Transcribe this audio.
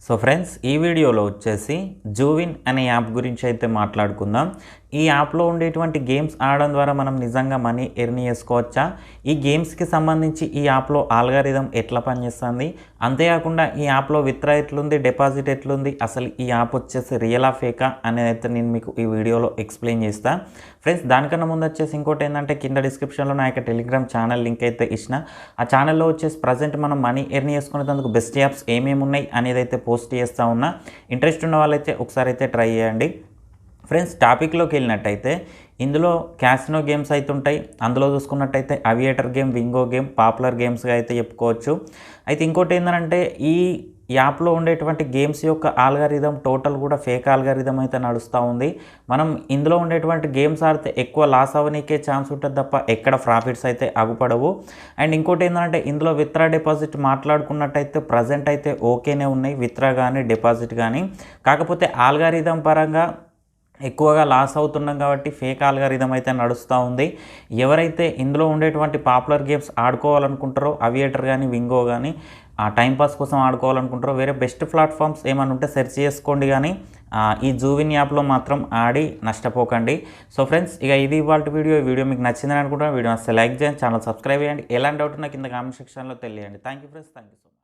So friends, ఈ వీడియోలో వచ్చేసి జూవిన్ అనే యాప్ గురించి అయితే మాట్లాడుకుందాం. ఈ యాప్లో ఉండేటువంటి గేమ్స్ ఆడడం ద్వారా మనం నిజంగా మనీ ఎర్న్ చేసుకోవచ్చా, ఈ గేమ్స్కి సంబంధించి ఈ యాప్లో ఆల్గారిథం ఎట్లా పనిచేస్తుంది, అంతేకాకుండా ఈ యాప్లో విత్డ్రా ఎట్లుంది, డిపాజిట్ ఎట్లుంది, అసలు ఈ యాప్ వచ్చేసి రియలా ఫేకా అనేది అయితే నేను మీకు ఈ వీడియోలో ఎక్స్ప్లెయిన్ చేస్తాను. ఫ్రెండ్స్, దానికన్నా ముందు వచ్చేసి ఇంకోటి ఏంటంటే, కింద డిస్క్రిప్షన్లో నా యొక్క టెలిగ్రామ్ ఛానల్ లింక్ అయితే ఇచ్చిన. ఆ ఛానల్లో వచ్చేసి ప్రజెంట్ మనం మనీ ఎర్న్ చేసుకునేందుకు బెస్ట్ యాప్స్ ఏమేమి ఉన్నాయి అనేది అయితే పోస్ట్ చేస్తూ ఉన్నా. ఇంట్రెస్ట్ ఉన్న వాళ్ళైతే ఒకసారి అయితే ట్రై చేయండి. ఫ్రెండ్స్, టాపిక్లోకి వెళ్ళినట్టయితే ఇందులో క్యాసినో గేమ్స్ అయితే ఉంటాయి. అందులో చూసుకున్నట్టయితే అవియేటర్ గేమ్, వింగో గేమ్ పాపులర్ గేమ్స్గా అయితే చెప్పుకోవచ్చు. అయితే ఇంకోటి ఏంటంటే, ఈ యాప్లో ఉండేటువంటి గేమ్స్ యొక్క ఆల్గారిథం టోటల్ కూడా ఫేక్ ఆల్గారిథం అయితే నడుస్తూ ఉంది. మనం ఇందులో ఉండేటువంటి గేమ్స్ ఆడితే ఎక్కువ లాస్ అవ్వనీకే ఛాన్స్ ఉంటుంది తప్ప ఎక్కడ ప్రాఫిట్స్ అయితే అగుపడవు. అండ్ ఇంకోటి ఏంటంటే, ఇందులో విత్డ్రా డిపాజిట్ మాట్లాడుకున్నట్టయితే ప్రజెంట్ అయితే ఓకేనే ఉన్నాయి, విత్డ్రా కానీ డిపాజిట్ కానీ. కాకపోతే ఆల్గారిథం పరంగా ఎక్కువగా లాస్ అవుతున్నాం కాబట్టి ఫేక్ ఆల్గారిథం అయితే నడుస్తూ ఉంది. ఎవరైతే ఇందులో ఉండేటువంటి పాపులర్ గేమ్స్ ఆడుకోవాలనుకుంటారో, అవియేటర్ కానీ వింగో కానీ ఆ టైంపాస్ కోసం ఆడుకోవాలనుకుంటారో, వేరే బెస్ట్ ప్లాట్ఫామ్స్ ఏమైనా ఉంటే సెర్చ్ చేసుకోండి. కానీ ఈ జూవిన్ యాప్లో మాత్రం ఆడి నష్టపోకండి. సో ఫ్రెండ్స్, ఇక ఇది ఇవాళ వీడియో. ఈ వీడియో మీకు నచ్చిందని అనుకుంటున్నాను. వీడియో అసలు లైక్ చేయండి, ఛానల్ సబ్స్క్రైబ్ చేయండి. ఎలాంటి డౌట్ ఉన్నా కింద కామెంట్ సెక్షన్లో తెలియండి. Thank you friends, thank you so much.